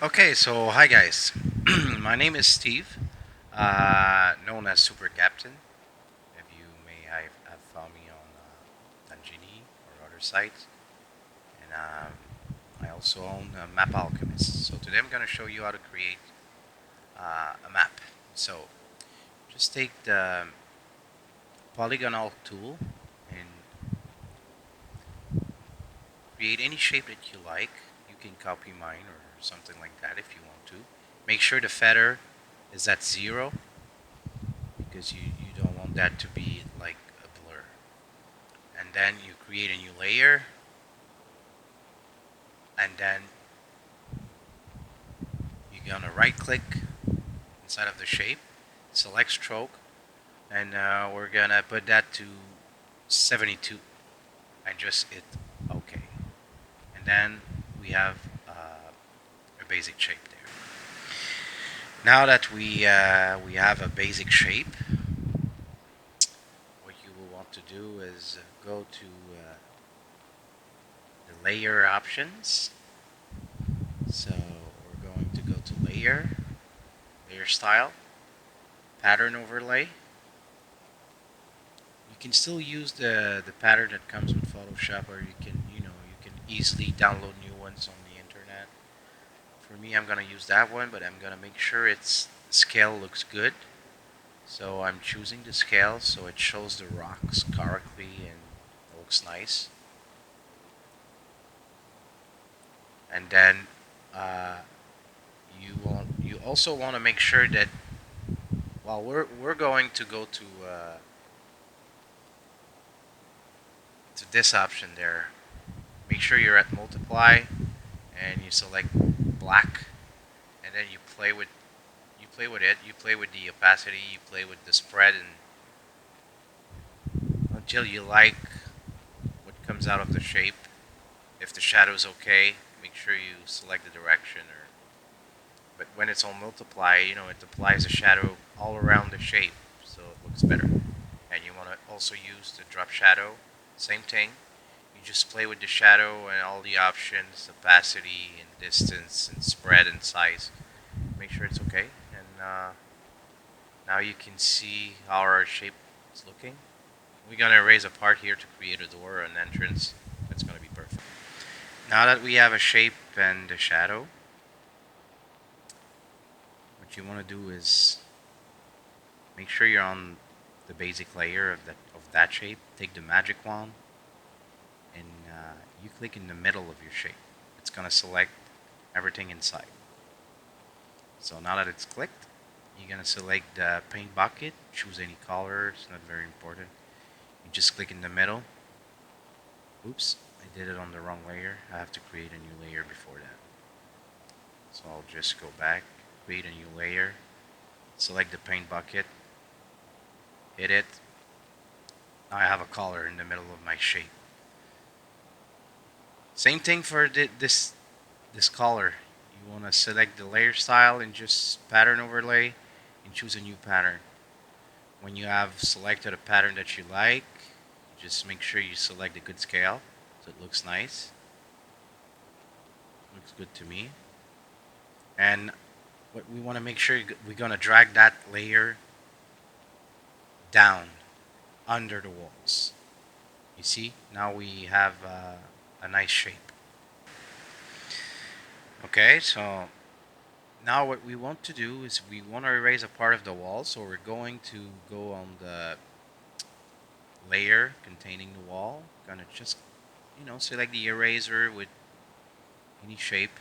Okay, so hi guys. My name is Steve, known as Supercaptain. If you may have found me on Tangini or other sites, and I also own Map Alchemists. So today I'm going to show you how to create a map. So just take the polygonal tool and create any shape that you like. You can copy mine or something like that if you want to. Make sure the feather is at 0 because you don't want that to be like a blur. And then you create a new layer, and then you're gonna right click inside of the shape, select stroke, and we're gonna put that to 72 and just hit OK. And then we have a basic shape there. Now that we have a basic shape, what you will want to do is go to the layer options. So we're going to go to layer style, pattern overlay. You can still use the pattern that comes with Photoshop, or you can easily download new ones on the internet. For me, I'm gonna use that one, but I'm gonna make sure its scale looks good. So I'm choosing the scale so it shows the rocks correctly and it looks nice. And then uh, you also want to make sure that while we're going to go to this option there. Make sure you're at multiply and you select black, and then you play with it. You play with the opacity. You play with the spread, and until you like what comes out of the shape. If the shadow's okay, make sure you select the direction. Or but when it's on multiply, it applies a shadow all around the shape, so it looks better. And you want to also use the drop shadow. Same thing. You just play with the shadow and all the options, opacity and distance and spread and size. Make sure it's okay. And now you can see how our shape is looking. We're going to erase a part here to create a door or an entrance. That's going to be perfect. Now that we have a shape and a shadow, what you want to do is make sure you're on the basic layer of that shape. Take the magic wand and you click in the middle of your shape. It's going to select everything inside. So now that it's clicked, you're going to select the paint bucket, choose any color, it's not very important. You just click in the middle. Oops, I did it on the wrong layer. I have to create a new layer before that. So I'll just go back, create a new layer, select the paint bucket, hit it. Now I have a color in the middle of my shape. Same thing for this color. You want to select the layer style and just pattern overlay and choose a new pattern. When you have selected a pattern that you like, just make sure you select a good scale so it looks nice. Looks good to me. And what we want to make sure we're going to drag that layer down under the walls. You see, now we have a nice shape. Okay, so now what we want to do is we want to erase a part of the wall, so we're going to go on the layer containing the wall. Gonna just select the eraser with any shape.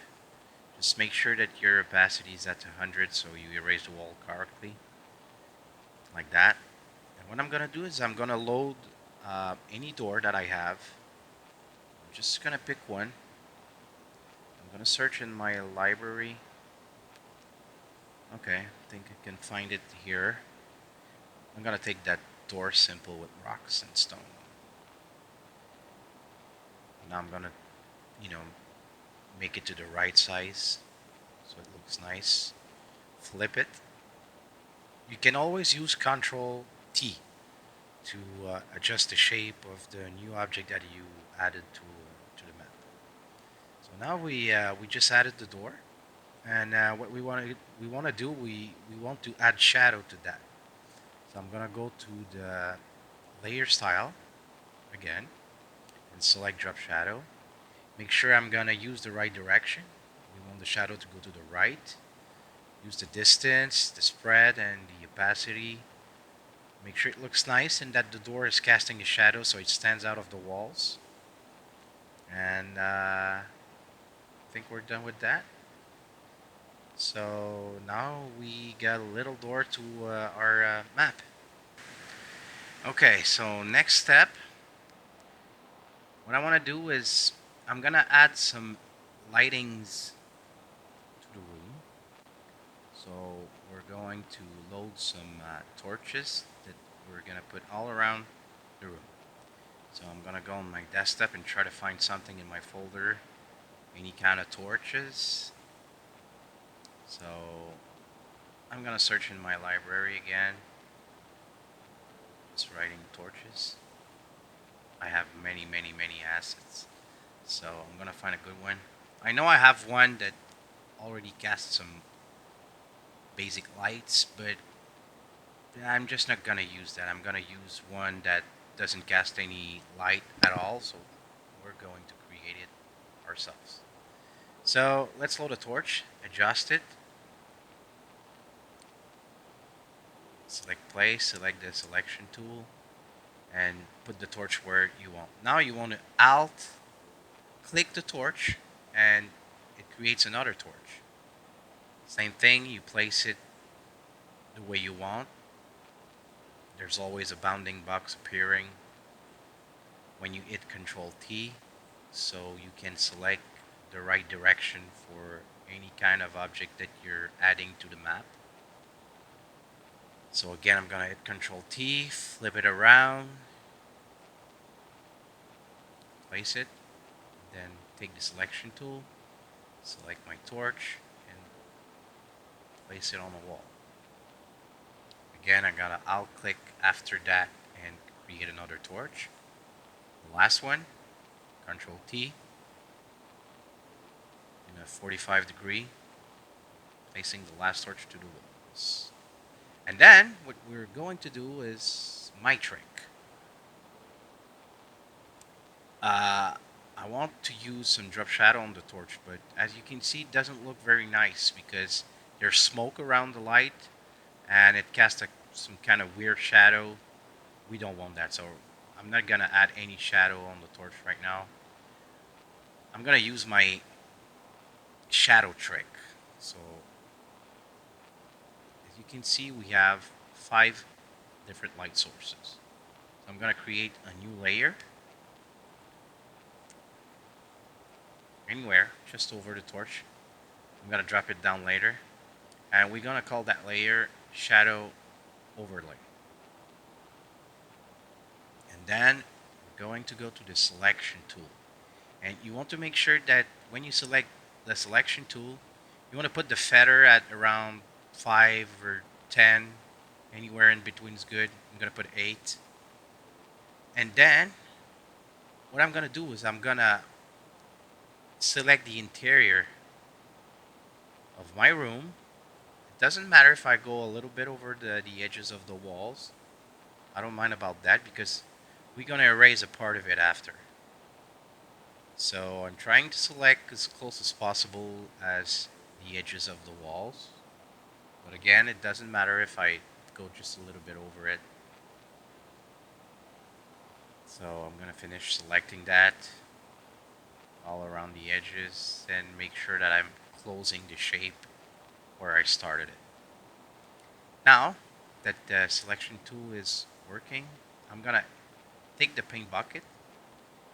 Just make sure that your opacity is at 100 so you erase the wall correctly, like that. And what I'm gonna do is I'm gonna load any door that I have. I'm just gonna pick one. I'm gonna search in my library. Okay, I think I can find it here. I'm gonna take that door simple with rocks and stone. Now I'm gonna, you know, make it to the right size so it looks nice. Flip it. You can always use Control T to adjust the shape of the new object that you added to the map. So now we just added the door, And what we want to do, we want to add shadow to that. So I'm gonna go to the layer style again and select drop shadow. Make sure I'm gonna use the right direction. We want the shadow to go to the right. Use the distance, the spread, and the opacity. Make sure it looks nice and that the door is casting a shadow so it stands out of the walls. And I think we're done with that. So now we got a little door to our map. Okay, so next step, what I want to do is I'm gonna add some lightings to the room. So we're going to load some torches that we're gonna put all around the room. So I'm gonna go on my desktop and try to find something in my folder, any kind of torches. So I'm gonna search in my library again. It's writing torches. I have many, many, many assets. So I'm gonna find a good one. I know I have one that already casts some basic lights, but I'm just not gonna use that. I'm gonna use one that doesn't cast any light at all. So we're going to create it ourselves. So let's load a torch, adjust it, select place, select the selection tool, and put the torch where you want. Now you want to Alt click the torch, and it creates another torch. Same thing, you place it the way you want. There's always a bounding box appearing when you hit Control T, so you can select the right direction for any kind of object that you're adding to the map. So again, I'm gonna hit Control T, flip it around, place it, then take the selection tool, select my torch, and place it on the wall. Again, I gotta Alt click after that and create another torch. The last one, Control T, in a 45-degree, placing the last torch to the walls. And then what we're going to do is my trick. I want to use some drop shadow on the torch, but as you can see, it doesn't look very nice because there's smoke around the light and it casts some kind of weird shadow. We don't want that, so I'm not gonna add any shadow on the torch right now. I'm gonna use my shadow trick. So as you can see, we have 5 different light sources. So I'm gonna create a new layer anywhere just over the torch. I'm gonna drop it down later, and we're gonna call that layer shadow overlay. And then we're going to go to the selection tool, and you want to make sure that when you select the selection tool, you want to put the feather at around 5 or 10, anywhere in between is good. I'm gonna put 8, and then what I'm gonna do is I'm gonna select the interior of my room. It doesn't matter if I go a little bit over the edges of the walls. I don't mind about that because we're gonna erase a part of it after. So I'm trying to select as close as possible as the edges of the walls. But again, it doesn't matter if I go just a little bit over it. So I'm gonna finish selecting that all around the edges and make sure that I'm closing the shape where I started it. Now that the selection tool is working, I'm gonna take the paint bucket,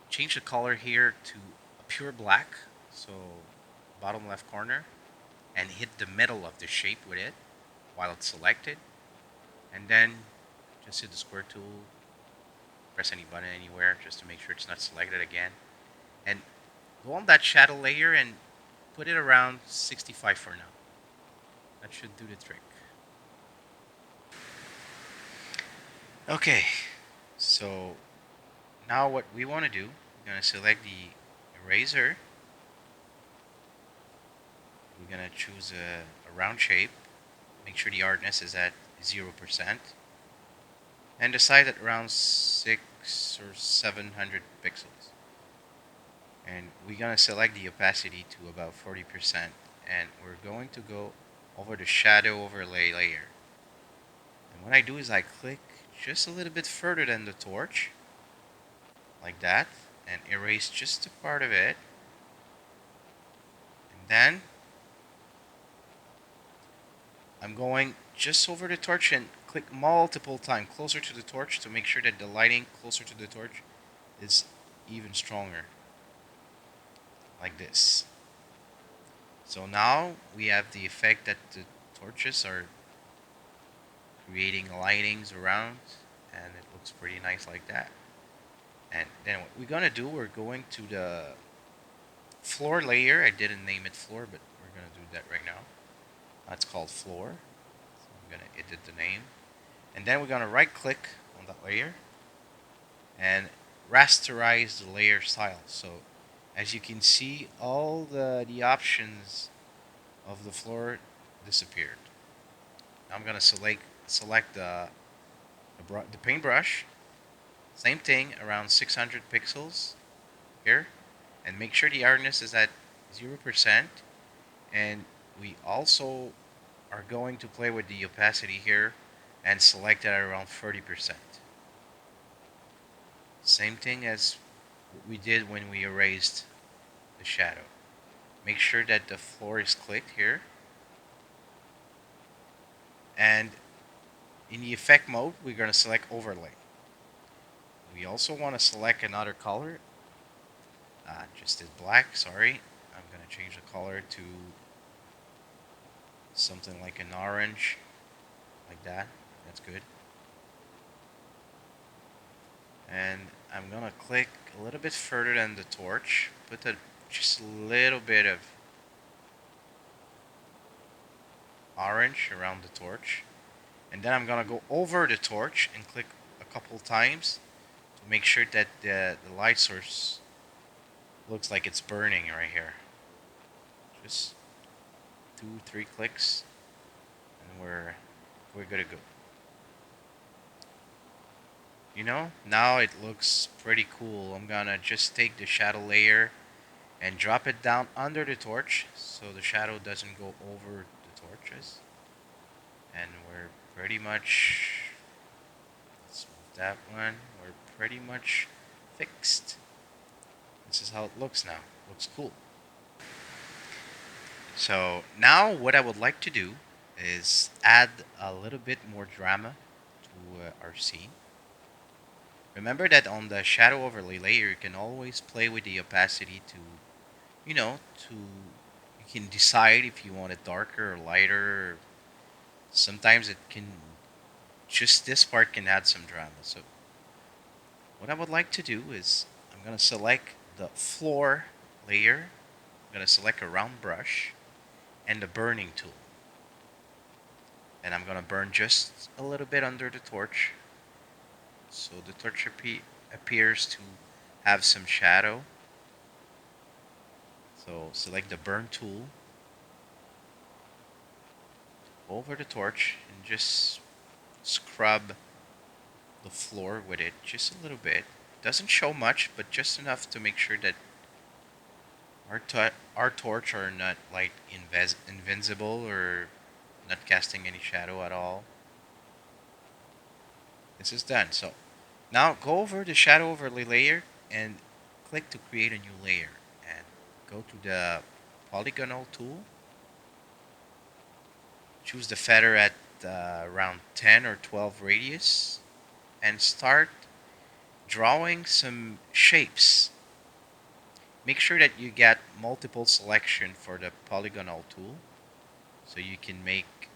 change the color here to a pure black, so bottom left corner, and hit the middle of the shape with it while it's selected, and then just hit the square tool, press any button anywhere just to make sure it's not selected again, and go on that shadow layer and put it around 65 for now. That should do the trick. Okay, so now what we want to do, we're going to select the eraser. We're gonna choose a round shape. Make sure the hardness is at 0%, and decide at around 600 or 700 pixels. And we're gonna select the opacity to about 40%, and we're going to go over the shadow overlay layer. And what I do is I click just a little bit further than the torch, like that, and erase just a part of it. And then I'm going just over the torch and click multiple times closer to the torch to make sure that the lighting closer to the torch is even stronger, like this. So now we have the effect that the torches are creating lightings around, and it looks pretty nice like that. And then what we're gonna do, we're going to the floor layer. I didn't name it floor, but we're gonna do that right now. That's called floor. So I'm gonna edit the name, and then we're gonna right click on that layer and rasterize the layer style. So as you can see, all the options of the floor disappeared. Now I'm gonna select the paintbrush. Same thing, around 600 pixels here, and make sure the hardness is at 0%. And we also are going to play with the opacity here and select it at around 30%. Same thing as what we did when we erased the shadow. Make sure that the floor is clicked here. And in the effect mode, we're going to select overlay. We also want to select another color. Just did black, sorry. I'm going to change the color to something like an orange, like that. That's good. And I'm going to click a little bit further than the torch. Put just a little bit of orange around the torch. And then I'm going to go over the torch and click a couple times to make sure that the light source looks like it's burning right here. Just 2-3 clicks and we're good to go. You know, now it looks pretty cool. I'm gonna just take the shadow layer and drop it down under the torch so the shadow doesn't go over the torches. And we're pretty much, let's move that one, we're pretty much fixed. This is how it looks now. Looks cool. So now what I would like to do is add a little bit more drama to our scene. Remember that on the shadow overlay layer, you can always play with the opacity to, you can decide if you want it darker or lighter. Sometimes it can, just this part can add some drama. So what I would like to do is I'm going to select the floor layer. I'm going to select a round brush and the burning tool. And I'm going to burn just a little bit under the torch. So the torch appears to have some shadow. So select the burn tool over the torch and just scrub the floor with it just a little bit. Doesn't show much, but just enough to make sure that our torch are not like invincible or not casting any shadow at all. This is done. So now go over the shadow overlay layer and click to create a new layer and go to the polygonal tool. Choose the feather at around 10 or 12 radius and start drawing some shapes. Make sure that you get multiple selection for the polygonal tool so you can make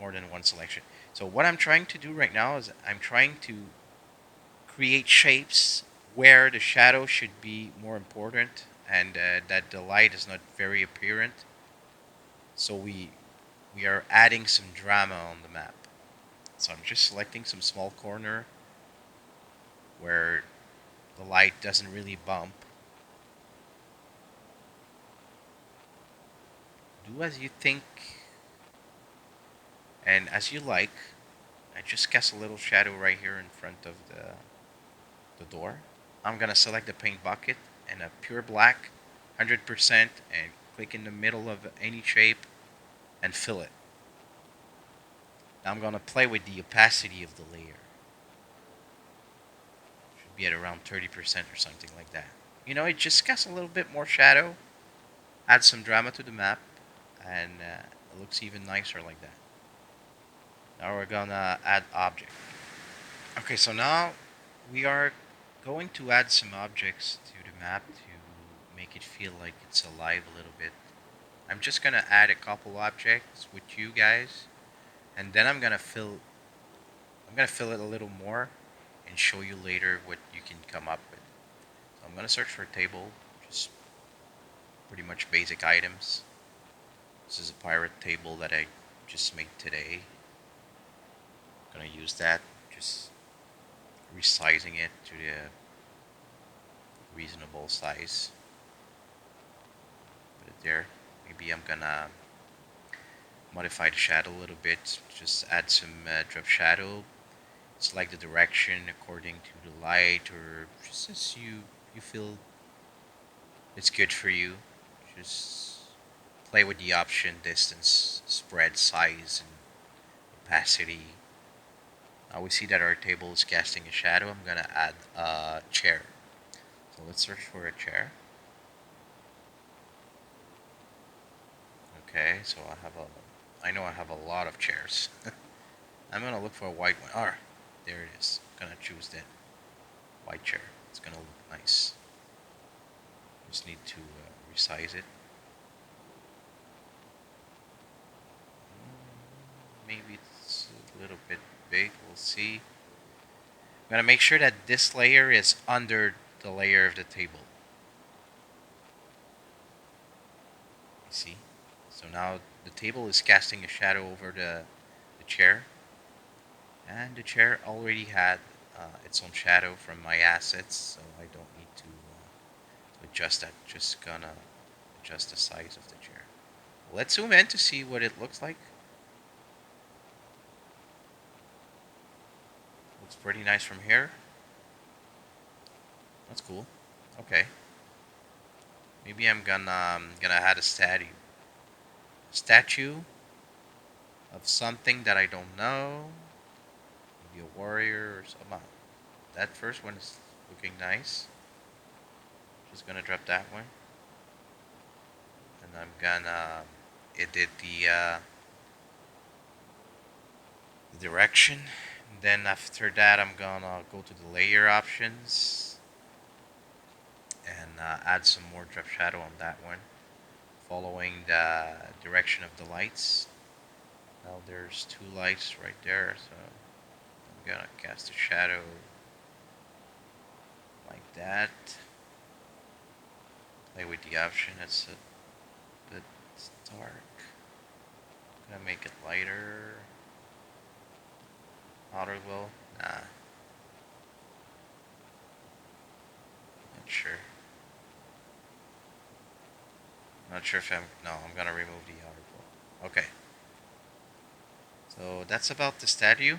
more than one selection. So what I'm trying to do right now is I'm trying to create shapes where the shadow should be more important and that the light is not very apparent. So we are adding some drama on the map. So I'm just selecting some small corner where the light doesn't really bump. do as you think and as you like. I just cast a little shadow right here in front of the door. I'm gonna select the paint bucket and a pure black, 100%, and click in the middle of any shape and fill it. Now I'm gonna play with the opacity of the layer. Should be at around 30% or something like that. It just casts a little bit more shadow, adds some drama to the map, and it looks even nicer like that. Now we're gonna add object. Okay, so now we are going to add some objects to the map to make it feel like it's alive a little bit. I'm just gonna add a couple objects with you guys, and then I'm gonna fill it a little more and show you later what you can come up with. So I'm gonna search for a table, just pretty much basic items. This is a pirate table that I just made today. I'm gonna use that, just resizing it to the reasonable size. Put it there. Maybe I'm gonna modify the shadow a little bit, just add some drop shadow. Select the direction according to the light, or just as you feel it's good for you. Just play with the option, distance, spread, size, and opacity. Now we see that our table is casting a shadow. I'm gonna add a chair. So let's search for a chair. Okay, so I know I have a lot of chairs. I'm gonna look for a white one. Ah, there it is. I'm gonna choose that white chair. It's gonna look nice. Just need to resize it. Maybe it's a little bit big. We'll see. I'm gonna make sure that this layer is under the layer of the table. You see? So now the table is casting a shadow over the chair. And the chair already had its own shadow from my assets, so I don't need to adjust that. Just gonna adjust the size of the chair. Let's zoom in to see what it looks like. Looks pretty nice from here. That's cool. Okay. Maybe I'm gonna add a statue of something that I don't know. Maybe a warrior or something. That first one is looking nice. Just gonna drop that one, and I'm gonna edit the direction. And then after that, I'm gonna go to the layer options and add some more drop shadow on that one, following the direction of the lights. Now there's two lights right there, so I'm gonna cast a shadow like that. Play with the option. It's a bit dark. I'm gonna make it lighter. Outer glow? Nah. Not sure. Not sure if I'm gonna remove the outer glow. Okay. So that's about the statue.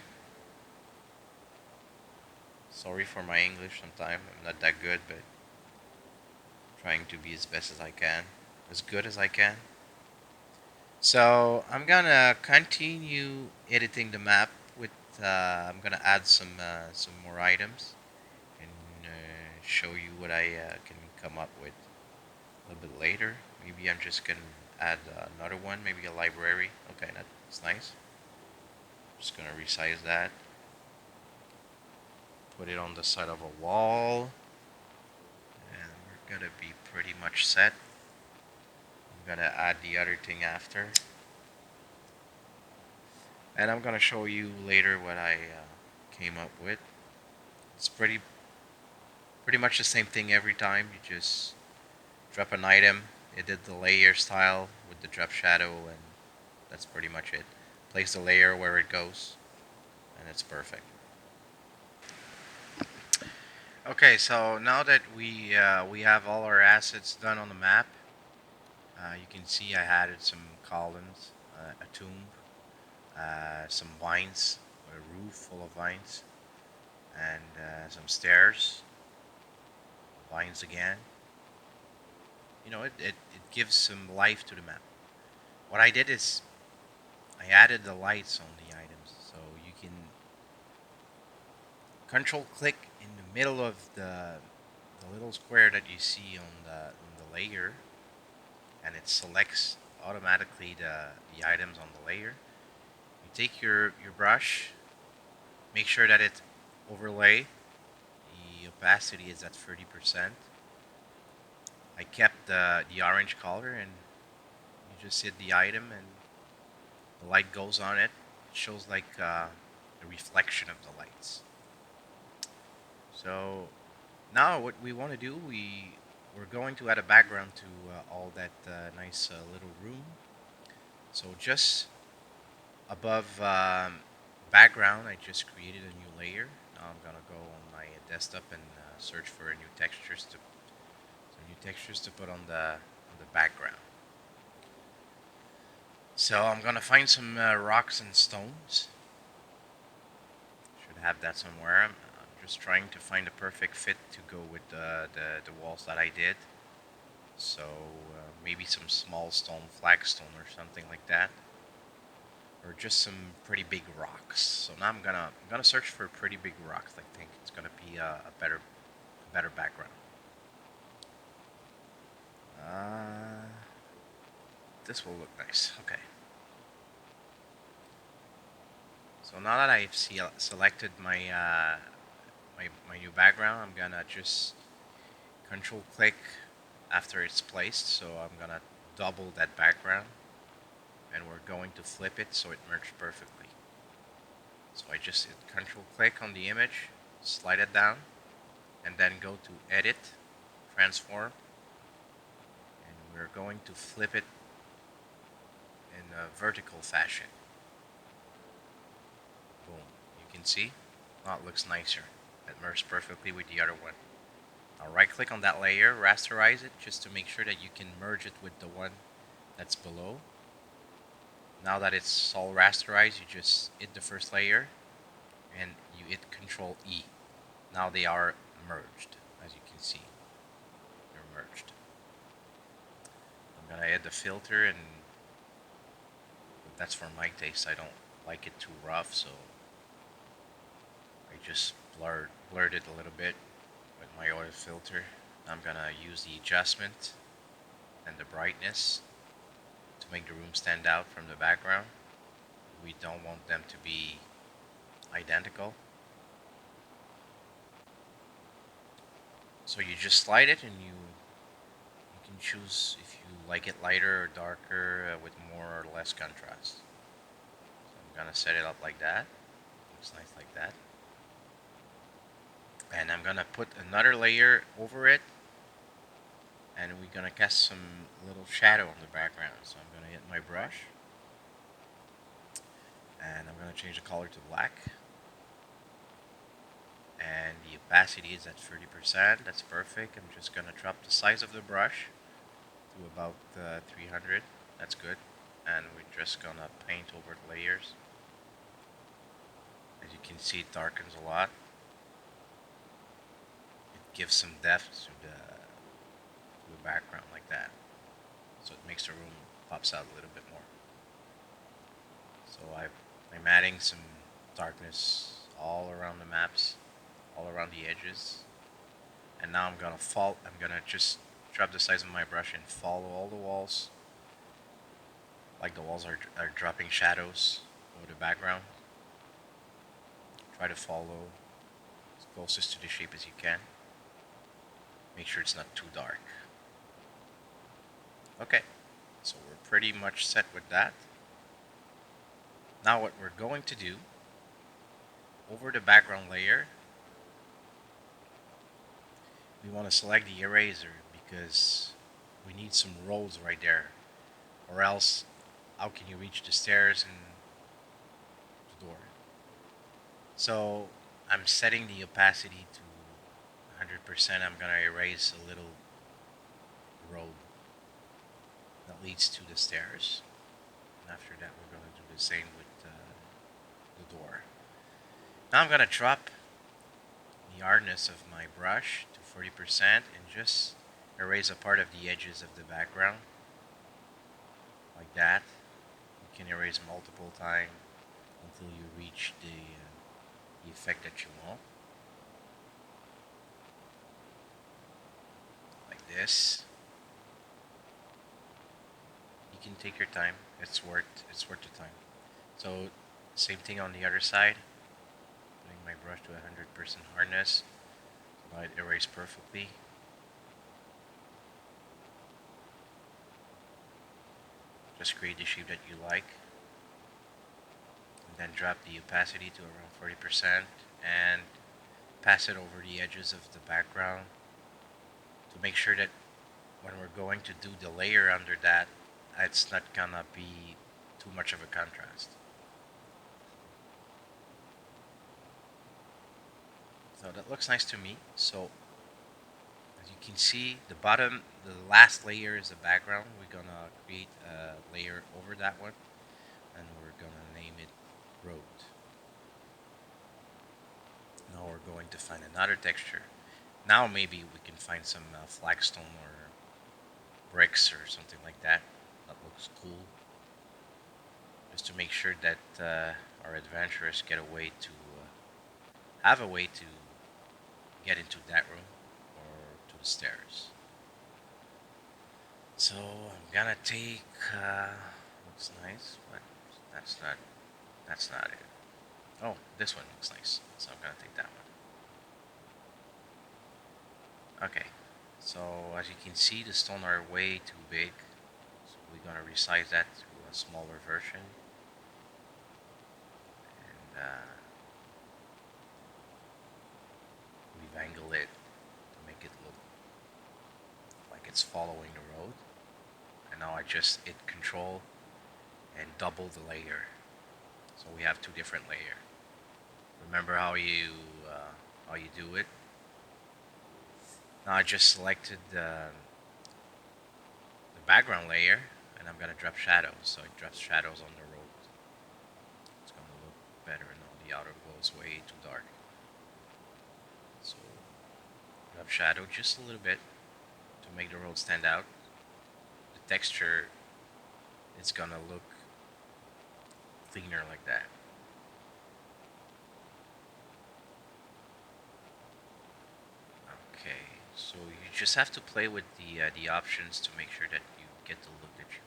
Sorry for my English sometime. I'm not that good, but trying to be as best as I can. As good as I can. So I'm gonna continue editing the map with. I'm gonna add some more items and show you what I can come up with a little bit later. Maybe I'm just gonna add another one, maybe a library. Okay, that's nice. Just gonna resize that. Put it on the side of a wall, and we're gonna be pretty much set. I'm gonna add the other thing after. And I'm gonna show you later what I came up with. It's pretty much the same thing every time. You just drop an item. It did the layer style with the drop shadow, and that's pretty much it. Place the layer where it goes, and it's perfect. Okay, so now that we have all our assets done on the map, you can see I added some columns, a tomb, some vines, a roof full of vines, and some stairs, vines again. It gives some life to the map. What I did is I added the lights on the items, so you can control click in the middle of the little square that you see on the layer, and it selects automatically the items on the layer. You take your brush, make sure that it overlay. The opacity is at 30%. I kept the orange color, and you just hit the item and the light goes on it. It shows like the reflection of the lights. So now what we want to do, we're going to add a background to all that nice little room. So just above background, I just created a new layer. Now I'm gonna go on my desktop and search for new textures to put on the background. So I'm gonna find some rocks and stones. Should have that somewhere. I'm just trying to find a perfect fit to go with the walls that I did. So maybe some small stone, flagstone, or something like that, or just some pretty big rocks. So now I'm gonna search for pretty big rocks. I think it's gonna be a better background. Uh, this will look nice. Okay. So now that I've selected my new background, I'm gonna just control click after it's placed. So I'm gonna double that background, and we're going to flip it so it merged perfectly. So I just hit control click on the image, slide it down, and then go to edit, transform, and we're going to flip it in a vertical fashion. Boom. You can see? Oh, it looks nicer. It merged perfectly with the other one. Now right click on that layer, rasterize it, just to make sure that you can merge it with the one that's below. Now that it's all rasterized, you just hit the first layer and you hit Control E. Now they are merged, as you can see. They're merged. I'm gonna add the filter, and that's for my taste. I don't like it too rough, so I just blurred it a little bit with my oil filter. I'm gonna use the adjustment and the brightness to make the room stand out from the background. We don't want them to be identical. So you just slide it, and you can choose if you like it lighter or darker with more or less contrast. So I'm gonna set it up like that. Looks nice like that. And I'm gonna put another layer over it, and we're gonna cast some little shadow on the background. So I'm gonna hit my brush, and I'm gonna change the color to black, and the opacity is at 30%. That's perfect. I'm just gonna drop the size of the brush to about 300. That's good. And we're just gonna paint over the layers. As you can see, it darkens a lot. It gives some depth to the background like that. So it makes the room pops out a little bit more. So I'm adding some darkness all around the maps, all around the edges. And now I'm gonna just drop the size of my brush and follow all the walls. Like the walls are dropping shadows over the background. Try to follow as closest to the shape as you can. Make sure it's not too dark. Okay, so we're pretty much set with that. Now what we're going to do, over the background layer, we want to select the eraser because we need some rolls right there, or else how can you reach the stairs and the door? So I'm setting the opacity to 100%. I'm gonna erase a little road that leads to the stairs. After that, we're gonna do the same with the door. Now I'm gonna drop the hardness of my brush to 40% and just erase a part of the edges of the background like that. You can erase multiple times until you reach the effect that you want, like this. You can take your time. It's worth the time. So same thing on the other side. Putting my brush to 100% hardness. Now it erase perfectly. Just create the shape that you like. And then drop the opacity to around 40% and pass it over the edges of the background to make sure that when we're going to do the layer under that, it's not gonna be too much of a contrast. So that looks nice to me. So as you can see, the last layer is the background. We're gonna create a layer over that one, and we're gonna name it road. Now we're going to find another texture. Now maybe we can find some flagstone or bricks or something like that. That looks cool. Just to make sure that our adventurers get a way to have a way to get into that room or to the stairs. So I'm gonna take. Looks nice, but that's not. That's not it. Oh, this one looks nice, so I'm gonna take that one. Okay. So as you can see, the stone are way too big, so we're gonna resize that to a smaller version, and we've angled it to make it look like it's following the road. And now I just hit Control and double the layer, so we have two different layers. Remember how you do it? Now I just selected the background layer, and I'm gonna drop shadows, so it drops shadows on the road. It's gonna look better now. The outer goes way too dark. So drop shadow just a little bit to make the road stand out. The texture is gonna look cleaner like that. Okay, so you just have to play with the options to make sure that you get the look that you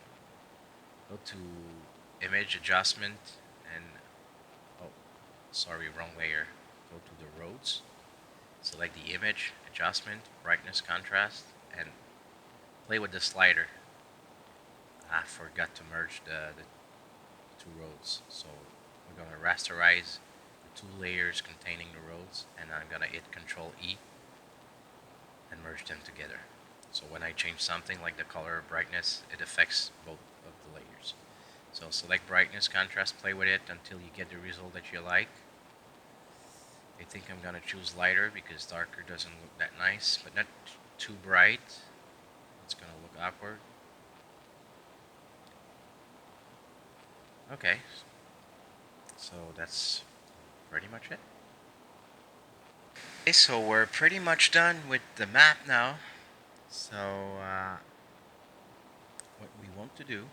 want. Go to image adjustment and oh, sorry, wrong layer. Go to the roads. Select the image adjustment, brightness, contrast, and play with the slider. I forgot to merge the two roads, so we're gonna rasterize the two layers containing the roads, and I'm gonna hit Control E and merge them together. So when I change something like the color or brightness, it affects both of the layers. So select brightness, contrast, play with it until you get the result that you like. I think I'm gonna choose lighter because darker doesn't look that nice, but not too bright. It's gonna look awkward. Okay, so that's pretty much it. Okay, so we're pretty much done with the map now. So what we want to do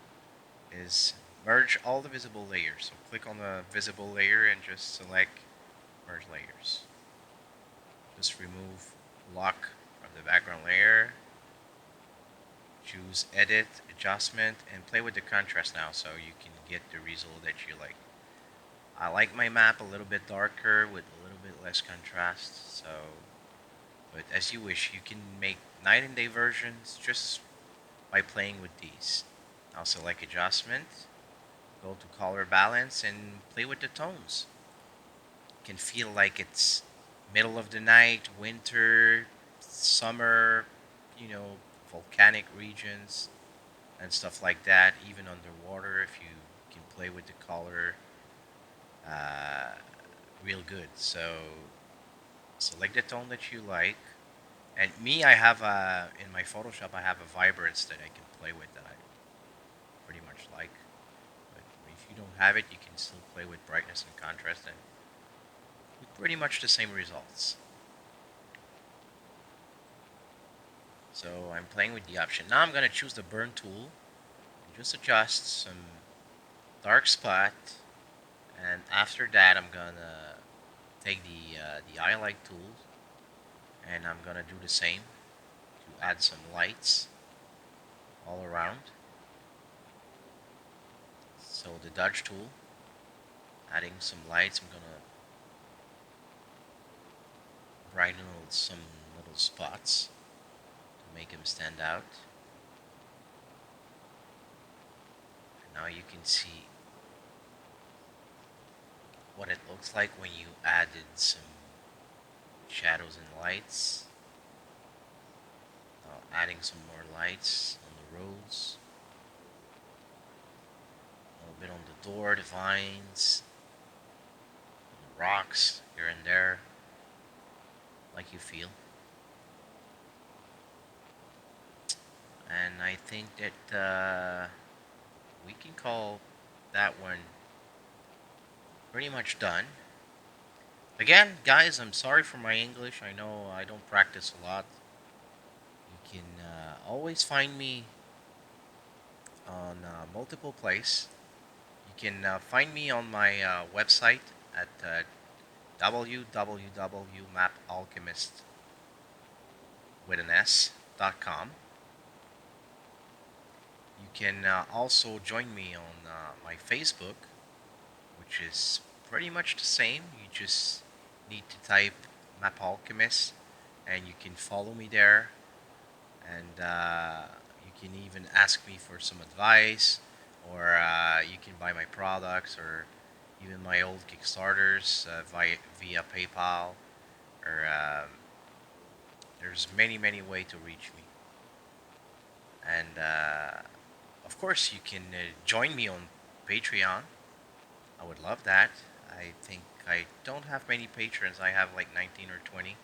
is merge all the visible layers. So click on the visible layer and just select merge layers. Just remove lock from the background layer. Choose edit, adjustment, and play with the contrast now so you can get the result that you like. I like my map a little bit darker with a little bit less contrast, so but as you wish, you can make night and day versions just by playing with these. Now select adjustment, go to color balance and play with the tones. It can feel like it's middle of the night, winter, summer, you know, volcanic regions and stuff like that, even underwater if you can play with the color uh, real good. So select the tone that you like. And me, I have in my Photoshop, I have a vibrance that I can play with that I pretty much like. But have it, you can still play with brightness and contrast and with pretty much the same results. So I'm playing with the option. Now I'm going to choose the burn tool and just adjust some dark spot. And after that, I'm going to take the highlight tool and I'm going to do the same to add some lights all around. So the dodge tool, adding some lights, I'm going to brighten some little spots to make them stand out. And now you can see what it looks like when you added some shadows and lights. Now adding some more lights on the roads, a little bit on the door, the vines, on the rocks here and there, like you feel. And I think that we can call that one pretty much done. Again, guys, I'm sorry for my English. I know I don't practice a lot. You can always find me on multiple places. You can find me on my website at www.mapalchemist with an s.com. You can also join me on my Facebook, which is pretty much the same. You just need to type Map Alchemist and you can follow me there. And you can even ask me for some advice, or you can buy my products, or even my old Kickstarters via PayPal, or there's many ways to reach me. And of course, you can join me on Patreon. I would love that. I think I don't have many patrons. I have like 19 or 20,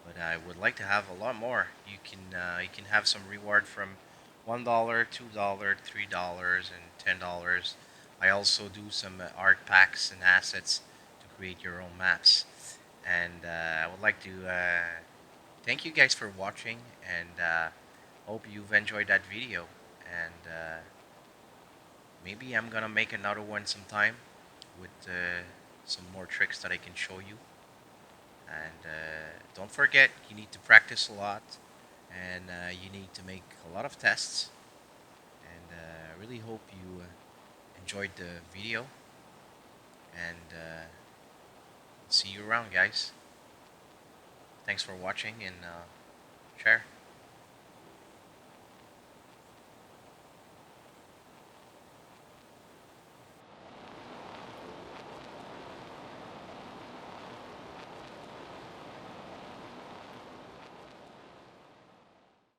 but I would like to have a lot more. You can have some reward from $1, $2, $3, and $10. I also do some art packs and assets to create your own maps. And I would like to thank you guys for watching, and hope you've enjoyed that video. And maybe I'm gonna make another one sometime with some more tricks that I can show you. And don't forget, you need to practice a lot, and you need to make a lot of tests. And I really hope you enjoyed the video, and see you around, guys. Thanks for watching, and share.